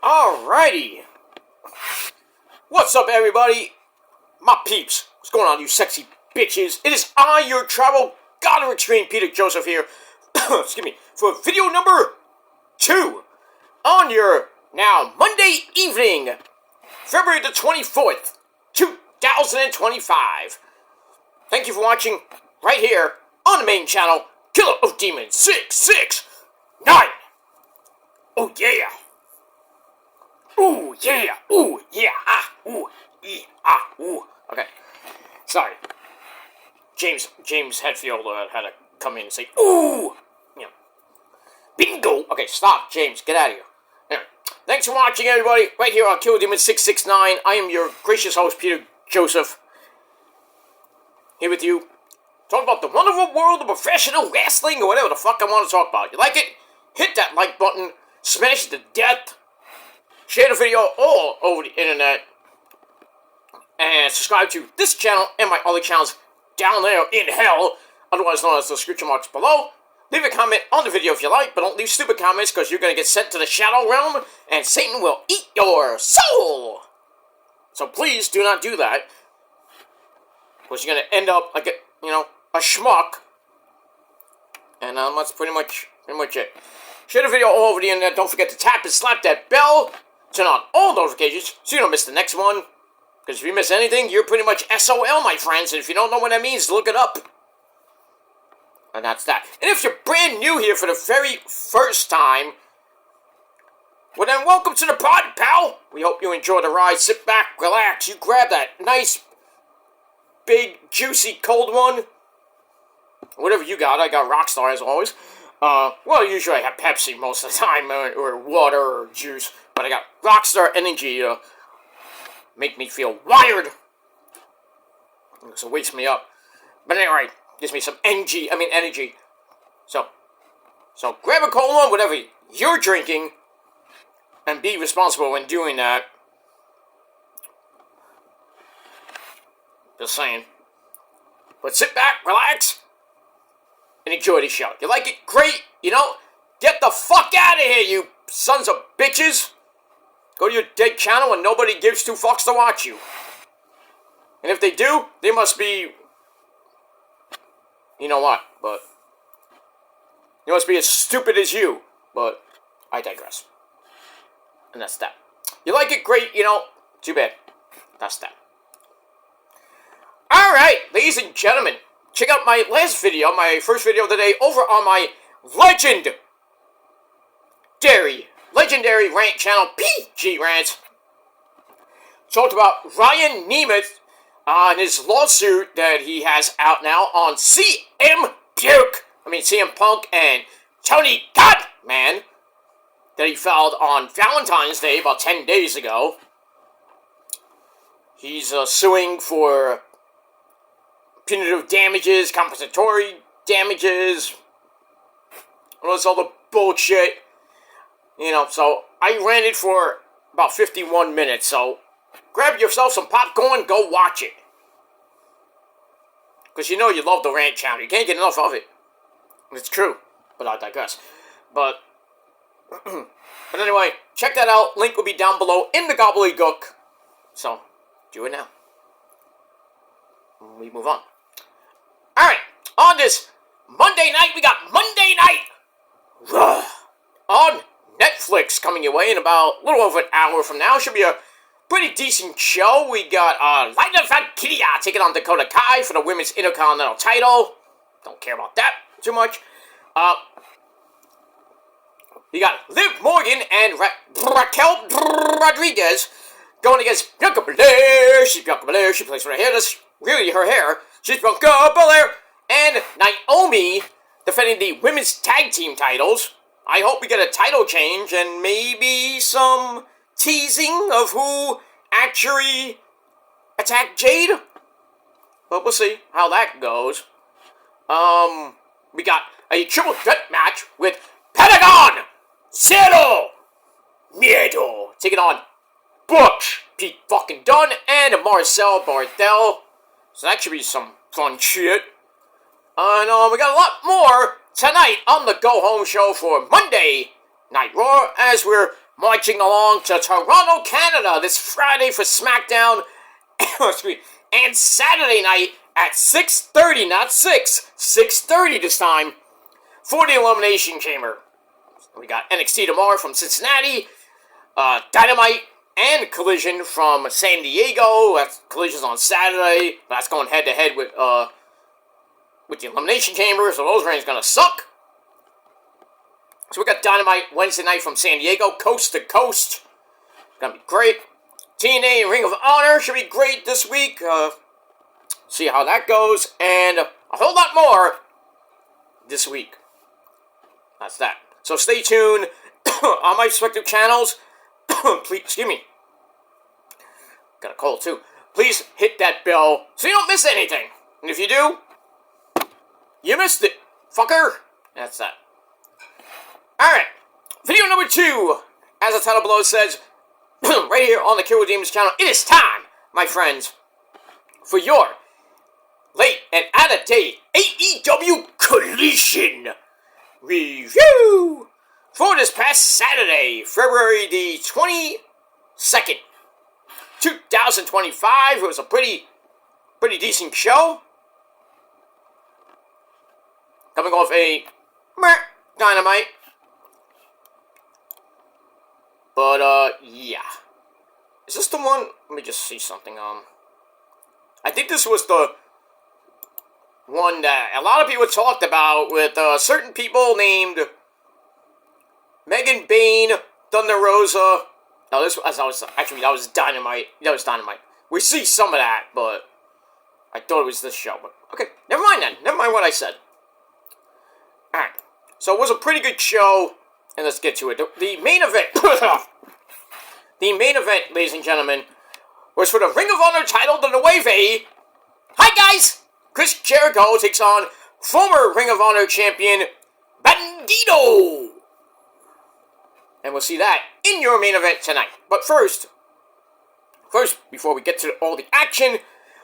Alrighty. What's up, everybody? My peeps. What's going on, you sexy bitches? It is I, your travel god of extreme, Peter Joseph here. Excuse me. For video number 2 on your now Monday evening, February the 24th, 2025. Thank you for watching right here on the main channel, Killer of Demons 669. Oh yeah. Ooh, yeah, ooh, yeah, ah, ooh, yeah, ah, ooh. Okay, sorry. James Hetfield had to come in and say, ooh, you know, bingo. Okay, stop, James, get out of here. Anyway, thanks for watching, everybody, right here on Killer of Demons 669. I am your gracious host, Peter Joseph, here with you. Talk about the wonderful world of professional wrestling, or whatever the fuck I want to talk about. You like it? Hit that like button, smash it to death. Share the video all over the internet, and subscribe to this channel and my other channels down there in hell, otherwise known as the description marks below. Leave a comment on the video if you like, but don't leave stupid comments because you're going to get sent to the Shadow Realm, and Satan will eat your soul. So please do not do that, because you're going to end up like a schmuck, and that's pretty much it. Share the video all over the internet. Don't forget to tap and slap that bell. Turn on all notifications so you don't miss the next one. Because if you miss anything, you're pretty much SOL, my friends. And if you don't know what that means, look it up. And that's that. And if you're brand new here for the very first time, well then, welcome to the pod, pal. We hope you enjoy the ride. Sit back, relax. You grab that nice, big, juicy, cold one. Whatever you got. I got Rockstar, as always. Well, usually I have Pepsi most of the time, or water, or juice. But I got Rockstar Energy to make me feel wired. So it wakes me up. But anyway, gives me some energy. So grab a cold one, whatever you're drinking, and be responsible when doing that. Just saying. But sit back, relax, and enjoy the show. You like it? Great. Get the fuck out of here, you sons of bitches. Go to your dead channel and nobody gives two fucks to watch you. And if they do, they must be... You know what, but... They must be as stupid as you. But I digress. And that's that. You like it? Great, too bad. That's that. Alright, ladies and gentlemen. Check out my last video, my first video of the day, over on my legendary rant channel, PG Rants. Talked about Ryan Nemeth and his lawsuit that he has out now on CM Punk and Tony Godman that he filed on Valentine's Day about 10 days ago. He's suing for punitive damages, compensatory damages, all this other bullshit. So I ran it for about 51 minutes, so grab yourself some popcorn, go watch it. Because you love the rant channel. You can't get enough of it. It's true, but I digress. But anyway, check that out. Link will be down below in the gobbledygook. So, do it now. We move on. Alright, on this Monday night, we got Monday Night on Netflix coming your way in about a little over an hour from now. Should be a pretty decent show. We got Lyra Valkyria taking on Dakota Kai for the Women's Intercontinental title. Don't care about that too much. We got Liv Morgan and Raquel Rodriguez going against Bianca Belair. She's Bianca Belair. She plays for her hair. That's really her hair. She's Bianca Belair. And Naomi defending the Women's Tag Team titles. I hope we get a title change and maybe some teasing of who actually attacked Jade. But we'll see how that goes. We got a triple threat match with Pentagon Zero Miedo taking on Butch, Pete fucking Dunne, and Marcel Barthel. So that should be some fun shit. And we got a lot more tonight on the Go Home Show for Monday Night Raw, as we're marching along to Toronto, Canada this Friday for SmackDown, and Saturday night at 6:30, not 6, 6:30 this time, for the Elimination Chamber. We got NXT tomorrow from Cincinnati, Dynamite and Collision from San Diego. That's Collision's on Saturday. That's going head-to-head with the Elimination Chamber, so those reigns gonna suck. So we got Dynamite Wednesday night from San Diego, coast to coast. Gonna be great. TNA and Ring of Honor should be great this week. See how that goes, and a whole lot more this week. That's that. So stay tuned on my respective channels. Please, excuse me. Got a cold too. Please hit that bell so you don't miss anything. And if you do, you missed it, fucker. That's that. Alright. Video number 2, as the title below says, right here on the Killer Demons channel, it is time, my friends, for your late and out-of-date AEW Collision review for this past Saturday, February the 22nd, 2025. It was a pretty decent show. Coming off a Dynamite. But, yeah. Is this the one? Let me just see something. I think this was the one that a lot of people talked about with certain people named Megan Bain, Thunder Rosa. No, that was Dynamite. That was Dynamite. We see some of that, but I thought it was this show. But okay, never mind then. Never mind what I said. All right. So it was a pretty good show, and let's get to it. The main event. The main event, ladies and gentlemen, was for the Ring of Honor title, the Nueve. Hi guys. Chris Jericho takes on former Ring of Honor champion Bandido. And we'll see that in your main event tonight. But first, before we get to all the action,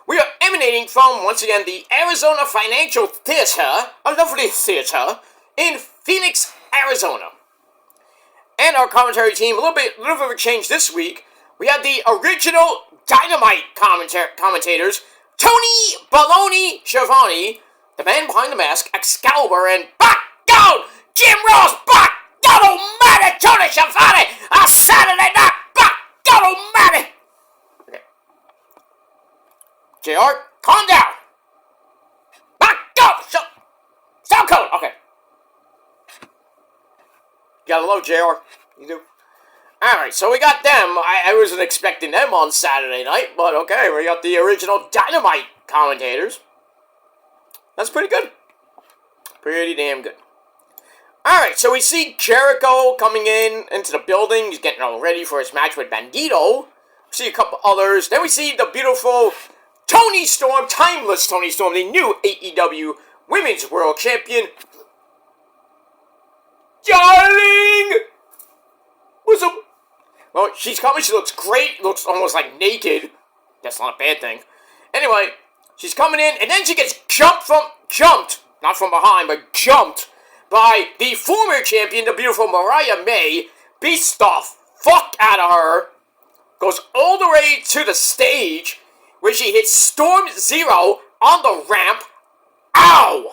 we are emanating from, once again, the Arizona Financial Theater, a lovely theater, in Phoenix, Arizona. And our commentary team, a little bit of a change this week. We had the original Dynamite commentators, Tony Baloney Schiavone, the man behind the mask, Excalibur, and back down Jim Ross, back down almighty Tony Schiavone, a Saturday night, back down almighty. Okay. JR, calm down. Back up, Stone Cold. Okay. You gotta love JR. You do. Alright, so we got them. I wasn't expecting them on Saturday night, but okay, we got the original Dynamite commentators. That's pretty good. Pretty damn good. Alright, so we see Jericho coming into the building. He's getting all ready for his match with Bandido. We see a couple others. Then we see the beautiful Toni Storm, timeless Toni Storm, the new AEW Women's World Champion. Darling! What's up? Well, she's coming. She looks great. Looks almost like naked. That's not a bad thing. Anyway, she's coming in, and then she gets jumped, not from behind, but jumped by the former champion, the beautiful Mariah May. Beats the fuck out of her. Goes all the way to the stage, where she hits Storm Zero on the ramp. Ow!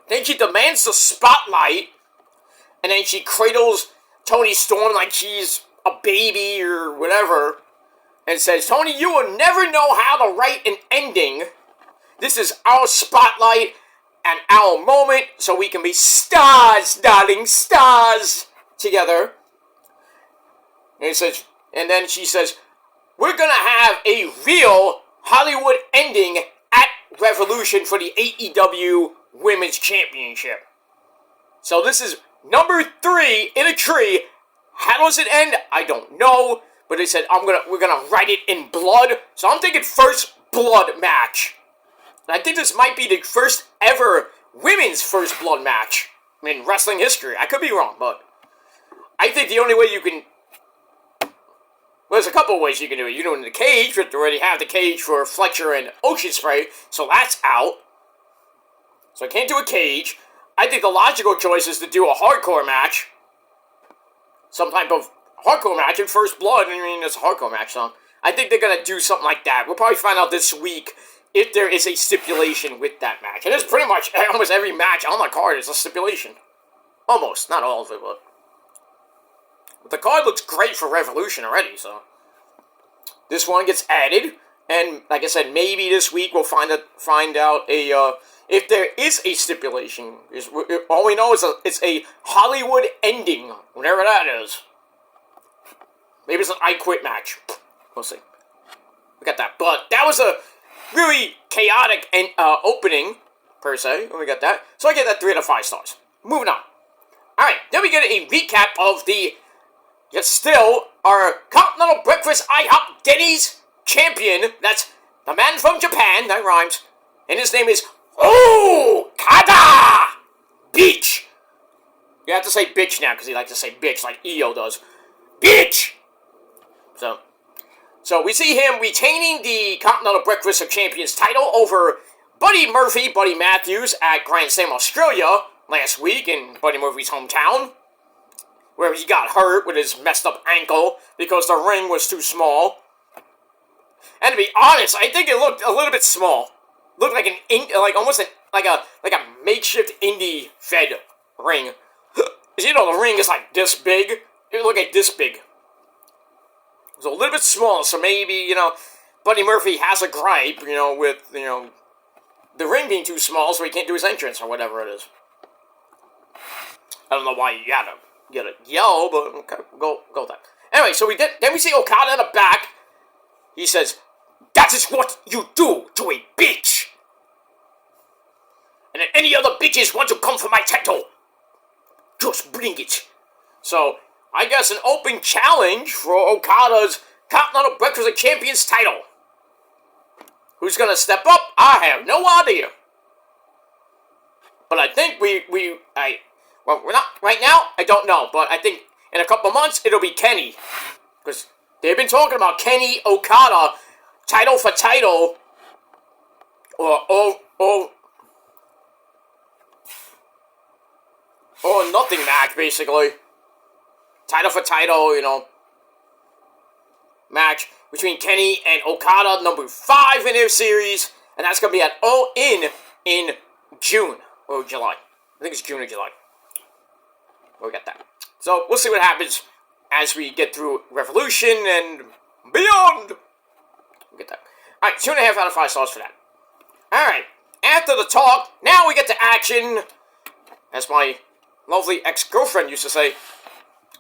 Then she demands the spotlight, and then she cradles Toni Storm like she's a baby or whatever, and says, Toni, you will never know how to write an ending. This is our spotlight and our moment, so we can be stars, darling, stars, together. And then she says, we're gonna have a real Hollywood ending at Revolution for the AEW Women's Championship. So this is number 3 in a tree. How does it end? I don't know. But they said we're gonna write it in blood. So I'm thinking first blood match. And I think this might be the first ever women's first blood match in wrestling history. I could be wrong, but I think the only way you can. Well, there's a couple of ways you can do it. You do it in the cage, but you already have the cage for Fletcher and Ocean Spray, so that's out. So I can't do a cage. I think the logical choice is to do a hardcore match. some type of hardcore match in First Blood. I mean, it's a hardcore match, so I think they're going to do something like that. We'll probably find out this week if there is a stipulation with that match. And it's pretty much almost every match on the card is a stipulation. Almost. Not all of it, but the card looks great for Revolution already, so this one gets added. And like I said, maybe this week we'll find out if there is a stipulation. All we know is it's a Hollywood ending, whatever that is. Maybe it's an I Quit match. We'll see. We got that. But that was a really chaotic opening, per se. We got that. So I get that 3 out of 5 stars. Moving on. Alright, then we get a recap of the, yet still, our Continental Breakfast IHOP Denny's champion. That's the man from Japan. That rhymes. And his name is Okada Beach. You have to say bitch now, because he likes to say bitch like EO does. Bitch! So we see him retaining the Continental Breakfast of Champions title over Buddy Matthews at Grand Slam Australia last week in Buddy Murphy's hometown, where he got hurt with his messed up ankle because the ring was too small. And to be honest, I think it looked a little bit small. Looked like almost like a makeshift indie fed ring. You know, the ring is like this big. It looked like this big. It was a little bit small, so maybe, Buddy Murphy has a gripe, with, the ring being too small, so he can't do his entrance, or whatever it is. I don't know why you gotta yell, but okay, go with that. Anyway, so then we see Okada in the back. He says, "That is what you do to a bitch. And if any other bitches want to come for my title, just bring it." So, I guess an open challenge for Okada's Continental Breakfast of Champions title. Who's gonna step up? I have no idea. But I think we're not, right now, I don't know, but I think in a couple months, it'll be Kenny. Because they've been talking about Kenny Okada, title for title, or nothing match, basically. Title for title, match between Kenny and Okada, number 5 in their series, and that's going to be at All in June, or July. I think it's June or July. We got that. So, we'll see what happens as we get through Revolution and beyond. We'll get that. Alright, 2.5 out of 5 stars for that. Alright, after the talk, now we get to action, as my lovely ex-girlfriend used to say.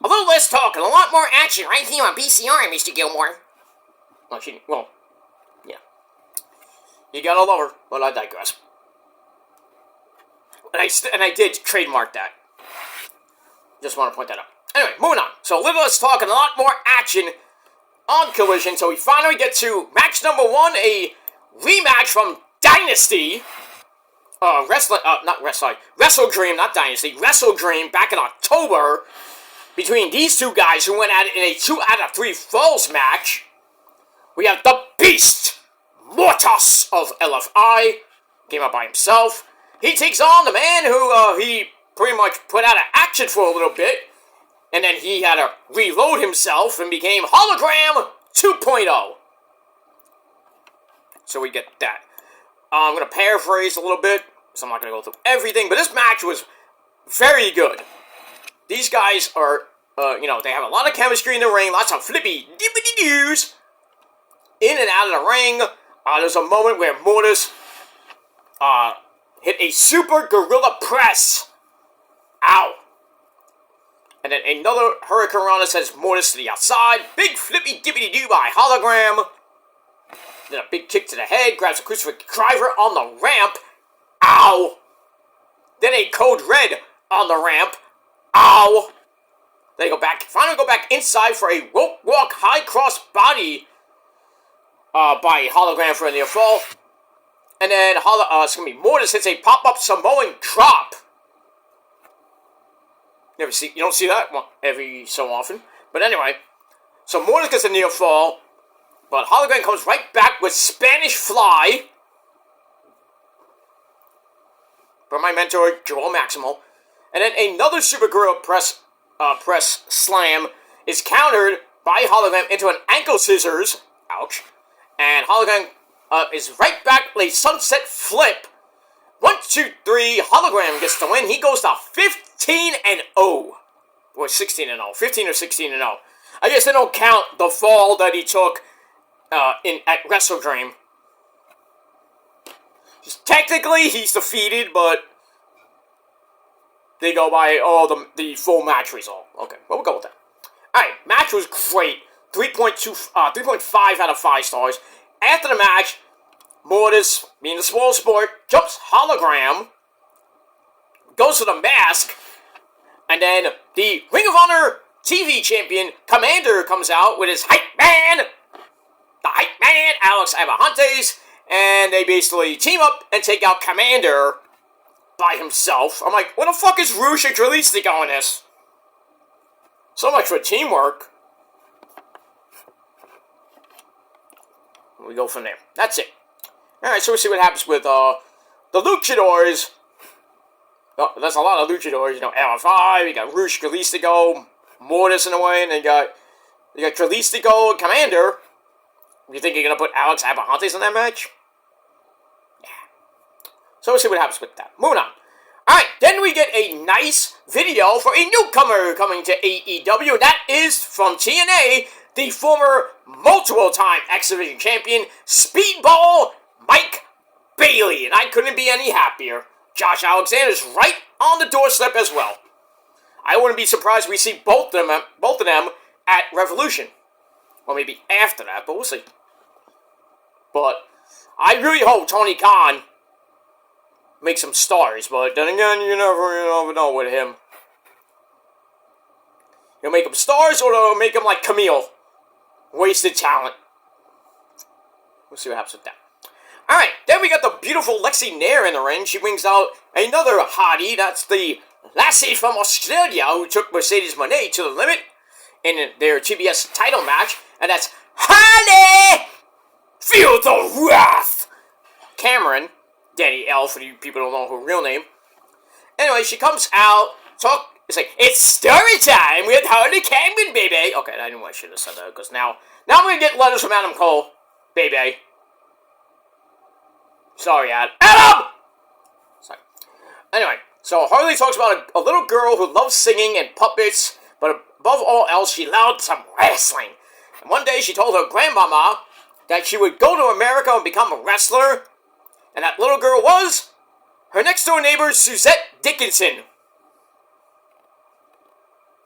A little less talk and a lot more action right here on BCR, Mr. Gilmore. Well, yeah. You gotta love her, but I digress. And I did trademark that. Just want to point that out. Anyway, moving on. So, a little less talk and a lot more action on Collision. So, we finally get to match number 1, a rematch from Dynasty. Wrestle Dream, not Dynasty. Wrestle Dream back in October. Between these two guys who went at it in a 2 out of 3 falls match. We have the Beast, Mortos of LFI, came out by himself. He takes on the man who he pretty much put out of action for a little bit, and then he had to reload himself and became Hologram 2.0. So we get that. I'm going to paraphrase a little bit, so I'm not going to go through everything, but this match was very good. These guys are, they have a lot of chemistry in the ring, lots of flippy dippity-doos in and out of the ring. There's a moment where Mortis hit a super gorilla press. Ow. And then another Hurricane Rana sends Mortis to the outside. Big flippy dippity-doo by Hologram. Then a big kick to the head, grabs a Christopher Driver on the ramp. Ow. Then a Code Red on the ramp. Ow! Then finally go back inside for a rope walk high cross body by Hologram for a near fall. And then Mortis hits a pop-up Samoan drop. You don't see that every so often. But anyway, so Mortis gets a near fall, but Hologram comes right back with Spanish Fly from my mentor, Joel Maximo. And then another Super Gorilla Press press slam is countered by Hologram into an ankle scissors. Ouch. And Hologram is right back with a sunset flip. 1, 2, 3. Hologram gets the win. He goes to 15-0. Or 16-0. 15 or 16-0. I guess they don't count the fall that he took at Wrestle Dream. Technically, he's defeated, but they go by the full match result. Okay, well, we'll go with that. Alright, match was great. 3.5 out of 5 stars. After the match, Mortis, being the small sport, jumps Hologram, goes to the mask, and then the Ring of Honor TV champion, Commander, comes out with his hype man, the hype man, Alex Abrahantes, and they basically team up and take out Commander by himself. I'm like, what the fuck is Rush and Tralistic on this? So much for teamwork. We go from there. That's it. Alright, so we'll see what happens with the Luchadors. Oh, there's a lot of Luchadors. You know, LFI, we got Rush, Tralistico, Mortis in a way, and then you got Tralistico and Commander. You think you're going to put Alex Abrahantes in that match? Yeah. So we'll see what happens with that. Moving on. Alright, then we get a nice video for a newcomer coming to AEW. That is from TNA, the former multiple-time X Division champion, Speedball Mike Bailey. And I couldn't be any happier. Josh Alexander's right on the doorstep as well. I wouldn't be surprised if we see both of them at Revolution. Or maybe after that, but we'll see. But I really hope Tony Khan makes some stars, but then again, you never know with him. He'll make them stars, or he'll make them like Camille. Wasted talent. We'll see what happens with that. Alright, then we got the beautiful Lexi Nair in the ring. She brings out another hottie. That's the lassie from Australia who took Mercedes Moné to the limit in their TBS title match. And that's Honey! Feel the wrath! Cameron, Danny L, for you people who don't know her real name. Anyway, she comes out, it's like, it's story time with Harley Cameron, baby! Okay, I knew I should have said that, because now I'm going to get letters from Adam Cole, baby. Sorry, Adam! Sorry. Anyway, so Harley talks about a little girl who loves singing and puppets, but above all else, she loved some wrestling. And one day she told her grandmama that she would go to America and become a wrestler, and that little girl was her next door neighbor, Suzette Dickinson.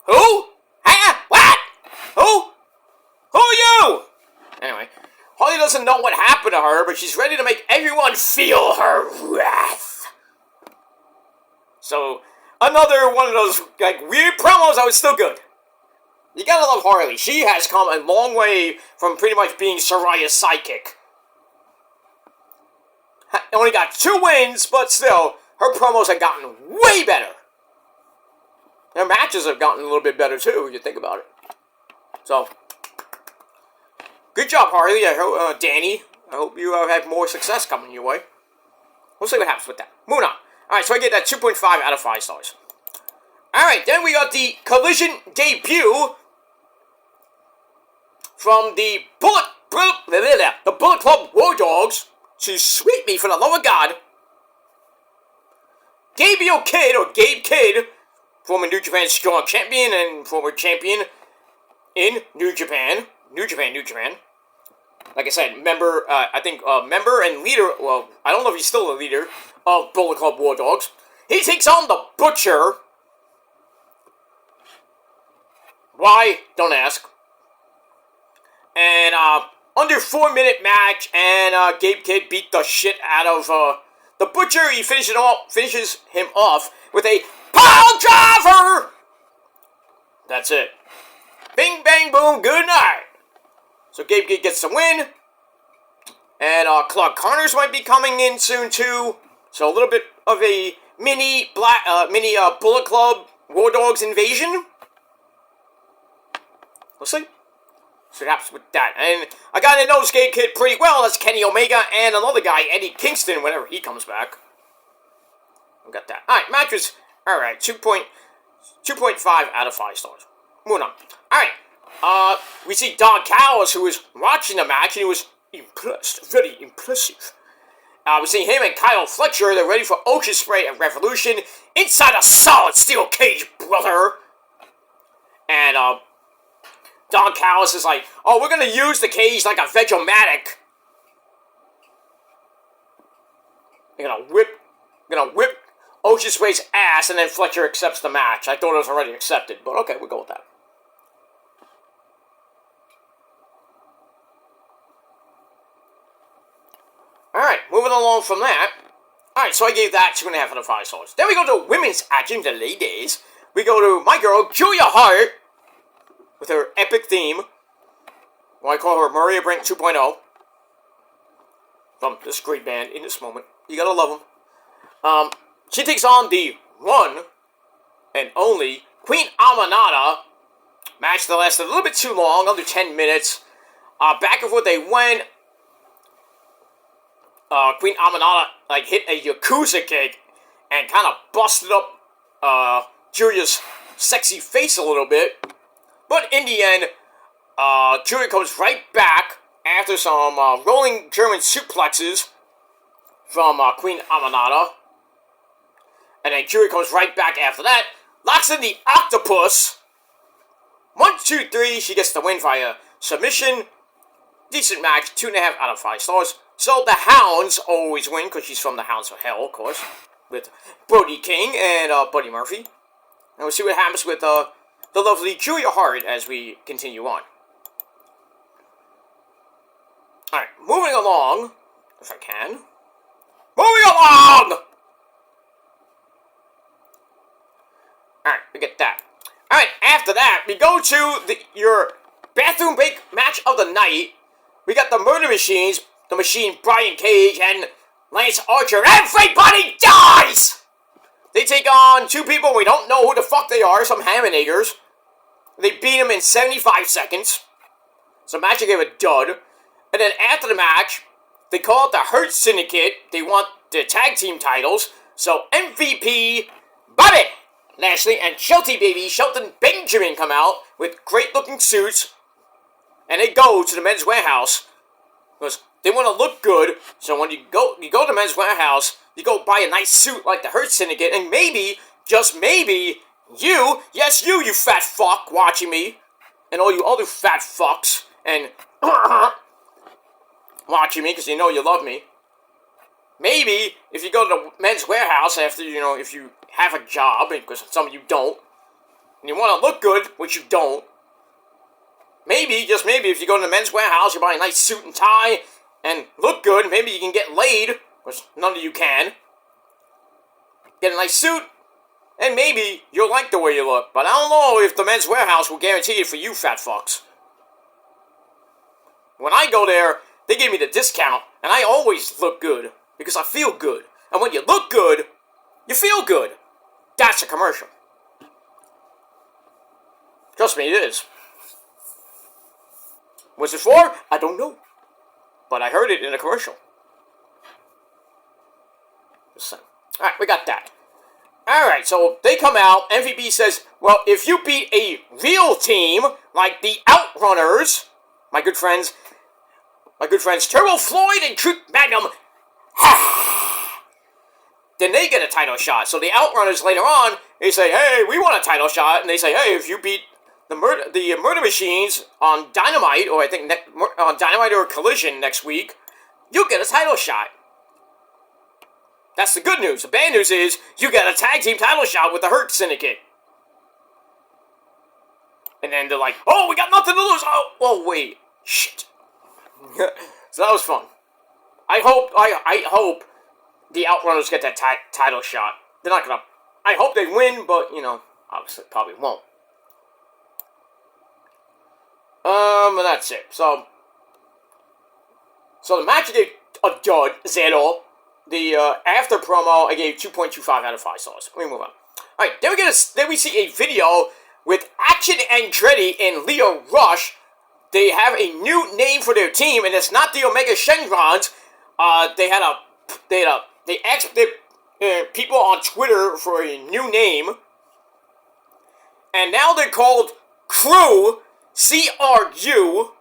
Who? Huh? What? Who? Who are you? Anyway, Harley doesn't know what happened to her, but she's ready to make everyone feel her wrath. So, another one of those like weird promos that was still good. You gotta love Harley. She has come a long way from pretty much being Soraya's sidekick. Only got 2 wins, but still, her promos have gotten way better. Their matches have gotten a little bit better too, when you think about it. So, good job, Harley. I hope, Danny. I hope you have more success coming your way. We'll see what happens with that. Moving on. Alright, so I get that 2.5 out of 5 stars. Alright, then we got the Collision debut from the Bullet Club War Dogs to Sweep Me for the Love of God. Gabriel Kidd, or Gabe Kidd, former New Japan Strong Champion and former champion in New Japan. New Japan. Like I said, member and leader, well, I don't know if he's still the leader of Bullet Club War Dogs. He takes on the Butcher. Why? Don't ask. And, under 4-minute match, and, Gabe Kidd beat the shit out of, the Butcher. He finishes him off with a pile driver! That's it. Bing, bang, boom, good night. So Gabe Kidd gets the win. And, Clark Connors might be coming in soon, too. So a little bit of a mini Bullet Club War Dogs invasion. We'll see. So what happens with that. And a guy that knows Gabe Kidd pretty well, that's Kenny Omega, and another guy, Eddie Kingston, whenever he comes back. We got that. Alright, match was, alright, 2.5 2.5 out of 5 stars. Moving on. Alright. We see Don Callis, who was watching the match, and he was impressed. Very impressive. We see him and Kyle Fletcher. They're ready for Ocean Spray and Revolution inside a solid steel cage, brother. And, Don Callis is like, oh, we're gonna use the cage like a Veg-O-Matic. You're gonna whip Ocean Spray's ass, and then Fletcher accepts the match. I thought it was already accepted, but okay, we'll go with that. Alright, moving along from that. Alright, so I gave that 2.5 out of 5 stars. Then we go to women's action, the ladies. We go to my girl, Julia Hart, with her epic theme. Well, I call her Maria Brent 2.0. From this great band in this moment. You gotta love them. She takes on the one and only Queen Amanada. Match that lasted a little bit too long, under 10 minutes. Back and forth they went. Queen Amanada hit a Yakuza kick and kind of busted up Julia's sexy face a little bit. But in the end, Julia comes right back after some rolling German suplexes from Queen Amanada. And then Julia comes right back after that, locks in the octopus. 1, 2, 3, she gets the win via submission. Decent match, 2.5 out of 5 stars. So the Hounds always win, because she's from the Hounds of Hell, of course, with Brody King and Buddy Murphy. And we'll see what happens with the lovely Julia Hart as we continue on. Alright, moving along, if I can. Moving along! Alright, we get that. Alright, after that, we go to your bathroom break match of the night. We got the Murder Machines, the Machine Brian Cage, and Lance Archer. Everybody dies! They take on 2 people, we don't know who the fuck they are, some Hamanagers. They beat them in 75 seconds. So match gave a dud. And then after the match, they call it the Hurt Syndicate. They want the tag team titles. So MVP, Bobby Lashley and Shelton Benjamin come out with great looking suits. And they go to the Men's Warehouse. Because they want to look good. So when you go to the Men's Warehouse, you go buy a nice suit like the Hurt Syndicate. And maybe, just maybe, you fat fuck watching me. And all you other fat fucks. And watching me because you know you love me. Maybe if you go to the Men's Warehouse after, if you have a job, because some of you don't, and you want to look good, which you don't, maybe, just maybe, if you go to the Men's Warehouse, you buy a nice suit and tie, and look good, maybe you can get laid, which none of you can. Get a nice suit, and maybe you'll like the way you look, but I don't know if the Men's Warehouse will guarantee it for you fat fucks. When I go there, they give me the discount, and I always look good, because I feel good. And when you look good, you feel good. That's a commercial. Trust me, it is. What's it for? I don't know. But I heard it in a commercial. Alright, we got that. Alright, so they come out, MVP says, well, if you beat a real team, like the Outrunners, my good friends Turbo Floyd and Truth Magnum, then they get a title shot. So the Outrunners later on, they say, hey, we want a title shot. And they say, hey, if you beat the Murder Machines on Dynamite, or I think on Dynamite or Collision next week, you'll get a title shot. That's the good news. The bad news is, you get a tag team title shot with the Hurt Syndicate. And then they're like, oh, we got nothing to lose. Oh wait. Shit. So that was fun. I hope the Outrunners get that title shot. They're not gonna. I hope they win, but obviously probably won't. And that's it. So the match I gave a dud, 0. The after promo I gave 2.25 out of 5 stars. Let me move on. All right, then we see a video with Action Andretti and Leo Rush. They have a new name for their team, and it's not the Omega Shenrons. They asked people on Twitter for a new name, And now they're called Crew. C-R-U.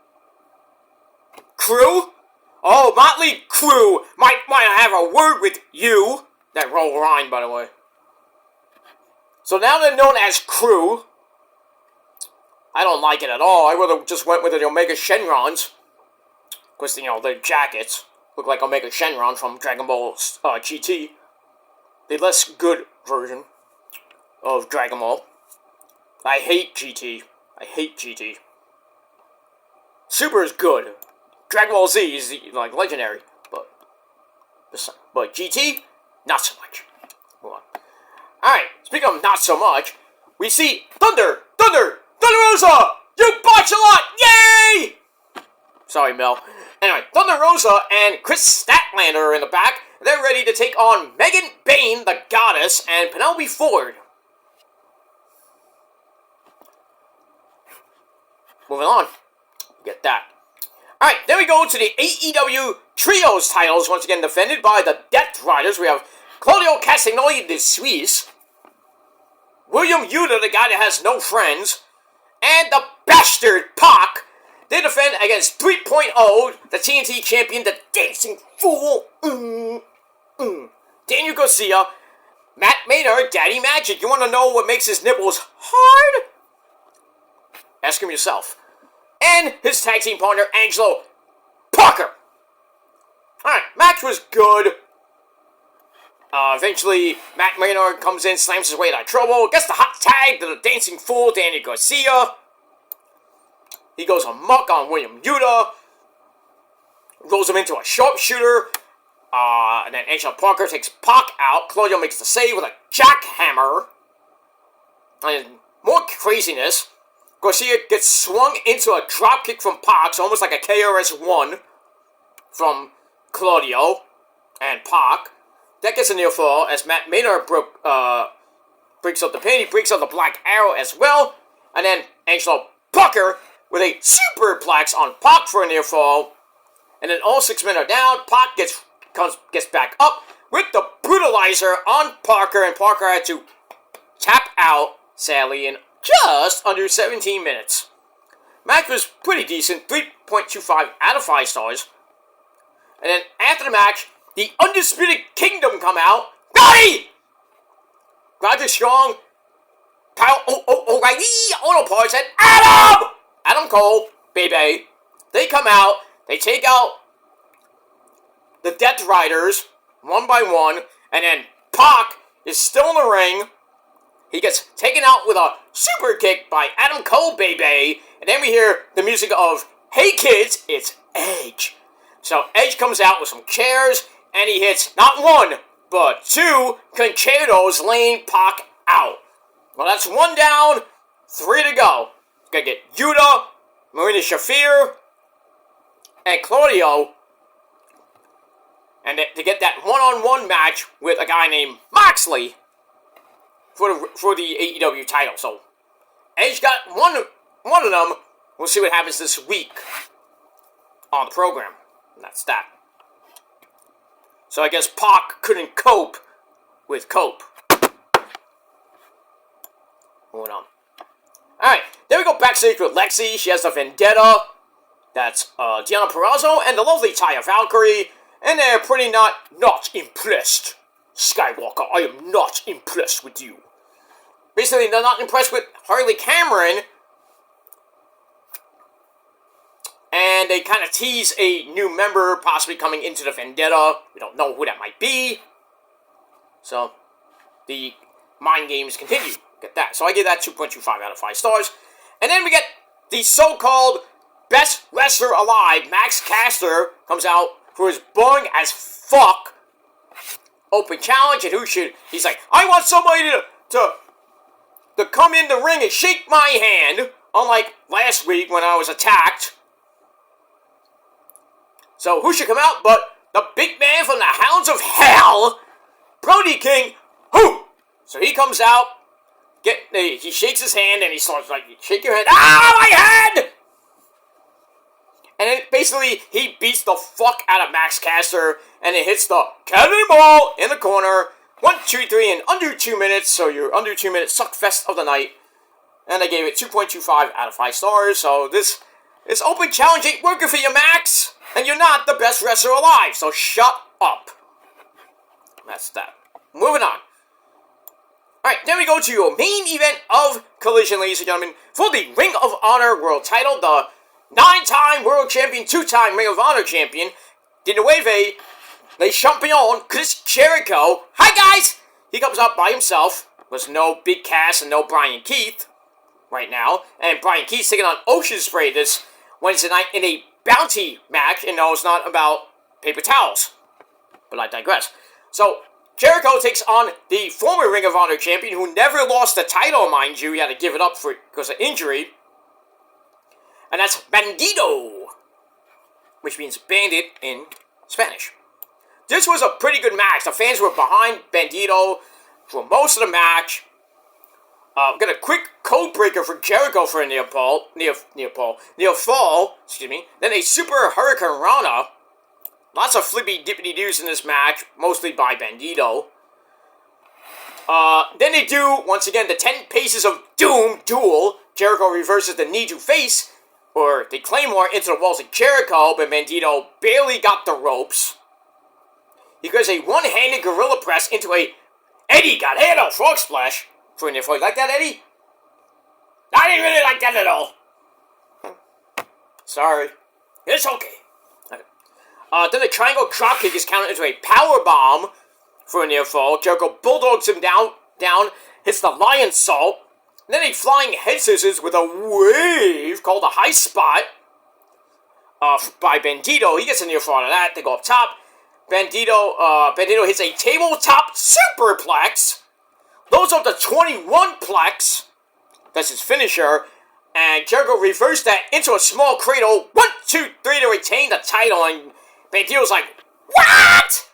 Crew? Oh, Motley Crew might have a word with you. That roll rhyme, by the way. So now they're known as Crew. I don't like it at all. I would have just went with the Omega Shenrons. Because, their jackets look like Omega Shenron from Dragon Ball GT. The less good version of Dragon Ball. I hate GT. Super is good. Dragon Ball Z is legendary, but GT, not so much. Hold on. Alright, speaking of not so much, we see Thunder Rosa! You botch a lot! Yay! Sorry, Mel. Anyway, Thunder Rosa and Chris Statlander are in the back. They're ready to take on Megan Bayne, the Goddess, and Penelope Ford. Moving on. Get that. Alright, then we go to the AEW Trios titles, once again defended by the Death Riders. We have Claudio Castagnoli de Suisse, William Yuta, the guy that has no friends, and the bastard Pac. They defend against 3.0, the TNT champion, the Dancing Fool, Daniel Garcia, Matt Maynard, Daddy Magic. You want to know what makes his nipples hard? Ask him yourself. And his tag team partner, Angelo Parker. Alright, match was good. Eventually, Matt Maynard comes in, slams his way out of trouble, gets the hot tag to the Dancing Fool, Danny Garcia. He goes amok on William Yuta. Rolls him into a sharpshooter. And then Angelo Parker takes Pac out. Claudio makes the save with a jackhammer. And more craziness. Garcia gets swung into a dropkick from Pac, so almost like a KRS-1 from Claudio and Pac. That gets a near fall as Matt Maynard breaks up the pin. He breaks up the Black Arrow as well. And then Angelo Parker with a superplex on Pac for a near fall. And then all 6 men are down. Pac gets back up with the brutalizer on Parker. And Parker had to tap out, sadly, in just under 17 minutes. Match was pretty decent. 3.25 out of 5 stars. And then after the match, the Undisputed Kingdom come out. Daddy! Roger Strong, Kyle O'Reilly, Ono Parks, and Adam Cole, baby. They come out. They take out the Death Riders one by one. And then Pac is still in the ring. He gets taken out with a super kick by Adam Cole, baby. And then we hear the music of, "Hey kids, it's Edge." So Edge comes out with some chairs, and he hits not one, but 2 concertos, laying Pac out. Well, that's 1 down, 3 to go. Gotta get Yuta, Marina Shafir, and Claudio, and to get that one-on-one match with a guy named Moxley for the AEW title. So Edge got one of them. We'll see what happens this week on the program. And that's that. So I guess Pac couldn't cope with Cope. Moving on. Alright, then we go backstage with Lexi. She has the Vendetta. That's Deonna Purrazzo and the lovely Taya Valkyrie. And they're pretty not impressed. Skywalker, I am not impressed with you. Basically, they're not impressed with Harley Cameron. And they kind of tease a new member possibly coming into the Vendetta. We don't know who that might be. So, the mind games continue. Get that. So I give that 2.25 out of 5 stars. And then we get the so-called best wrestler alive. Max Caster comes out for his boring as fuck open challenge. And he's like, I want somebody to come in the ring and shake my hand. Unlike last week when I was attacked. So who should come out but the big man from the Hounds of Hell, Brody King, who? So he comes out, he shakes his hand and he starts like, shake your hand, my hand! And then basically he beats the fuck out of Max Caster and it hits the cannonball in the corner. 1, 2, 3 in under 2 minutes, so your under 2 minute suck fest of the night and I gave it 2.25 out of 5 stars. So this open challenge ain't working for you, Max, and you're not the best wrestler alive. So shut up. That's that. Moving on. Alright, then we go to your main event of Collision, ladies and gentlemen, for the Ring of Honor World title. The 9-time World Champion, 2-time Ring of Honor Champion, de nueve, le champion, Chris Jericho. Hi, guys! He comes up by himself. There's no Big Cass and no Brian Keith right now. And Brian Keith's taking on Ocean Spray this Wednesday night in a bounty match. And no, it's not about paper towels. But I digress. So, Jericho takes on the former Ring of Honor champion who never lost the title, mind you. He had to give it up because of injury. And that's Bandido, which means bandit in Spanish. This was a pretty good match. The fans were behind Bandido for most of the match. Got a quick code breaker for Jericho for a near fall. Excuse me. Then a super Hurricane Rana. Lots of flippy dippity doos in this match, mostly by Bandido. Then they do, once again, the 10 Paces of Doom duel. Jericho reverses the knee to face, or the Claymore into the walls of Jericho, but Bandido barely got the ropes. He goes a one-handed gorilla press into a Eddie got handled frog splash for an info. You like that, Eddie? I didn't really like that at all. Sorry. It's okay. Then the triangle dropkick is countered into a power bomb for a near fall. Jericho bulldogs him down, hits the lion salt. Then a flying head scissors with a wave called a high spot by Bandido. He gets a near fall out of that. They go up top. Bandido hits a tabletop superplex. Loads up the 21-plex. That's his finisher. And Jericho reversed that into a small cradle. 1, 2, 3 to retain the title. And Bandido's like, what?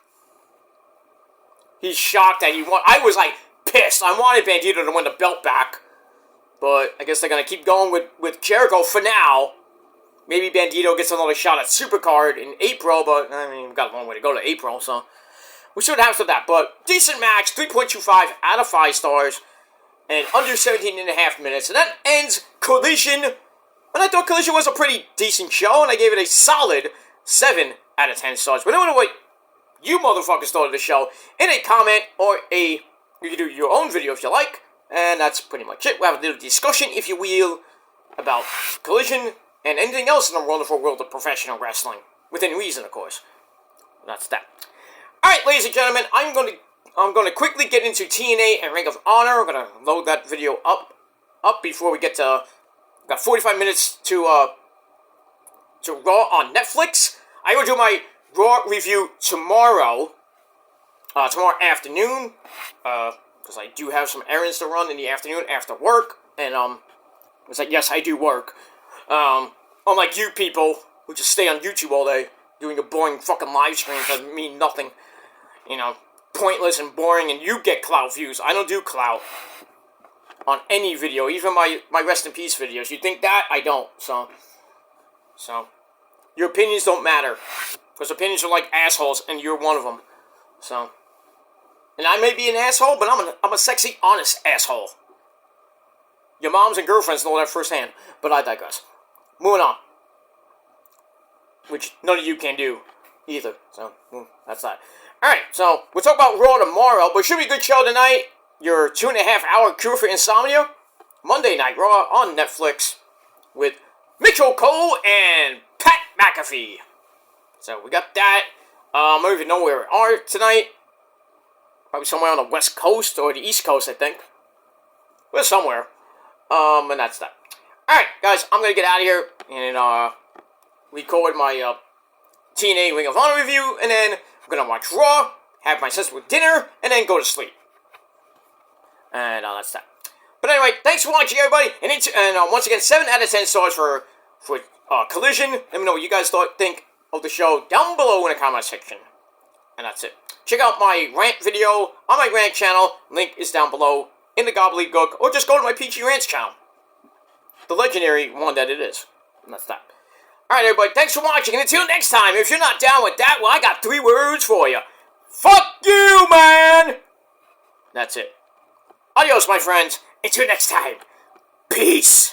He's shocked that he won. I was like pissed. I wanted Bandido to win the belt back. But I guess they're going to keep going with Jericho for now. Maybe Bandido gets another shot at Supercard in April, but I mean, we've got a long way to go to April, so we'll see what happens with that. But decent match, 3.25 out of 5 stars, and under 17.5 minutes. And that ends Collision. And I thought Collision was a pretty decent show, and I gave it a solid 7 out of 10 stars. But I don't know what you motherfuckers thought of the show in a comment, or you can do your own video if you like. And that's pretty much it. We'll have a little discussion, if you will, about Collision and anything else in the wonderful world of professional wrestling. Within reason, of course. That's that. Alright, ladies and gentlemen, I'm going to quickly get into TNA and Ring of Honor. I'm going to load that video up before we get to... Got 45 minutes to Raw on Netflix. I will do my Raw review tomorrow. Tomorrow afternoon. Because I do have some errands to run in the afternoon after work. And, it's like, yes, I do work. Unlike you people who just stay on YouTube all day doing a boring fucking live stream that mean nothing. You know, pointless and boring, and you get clout views. I don't do clout on any video, even my rest in peace videos. You think that? I don't. So your opinions don't matter, because opinions are like assholes, and you're one of them. So, and I may be an asshole, but I'm a sexy, honest asshole. Your moms and girlfriends know that firsthand, but I digress. Moving on. Which none of you can do either. So, that's that. Alright, so we'll talk about Raw tomorrow, but it should be a good show tonight. Your 2.5-hour cure for insomnia. Monday Night Raw on Netflix with Mitchell Cole and Pat McAfee. So, we got that. I don't even know where we are tonight. Probably somewhere on the West Coast or the East Coast, I think. We're somewhere. And that's that. Alright, guys, I'm gonna get out of here and, record my, TNA Ring of Honor review, and then I'm gonna watch Raw, have my sensible dinner, and then go to sleep. And, that's that. But anyway, thanks for watching, everybody, and once again, 7 out of 10 stars for Collision. Let me know what you guys think of the show down below in the comment section. And that's it. Check out my rant video on my rant channel. Link is down below in the gobbledygook, or just go to my PG Rants channel. The legendary one that it is. And that's that. Alright, everybody, thanks for watching, and until next time, if you're not down with that, well, I got 3 words for you. Fuck you, man! That's it. Adios, my friends. Until next time. Peace. Peace.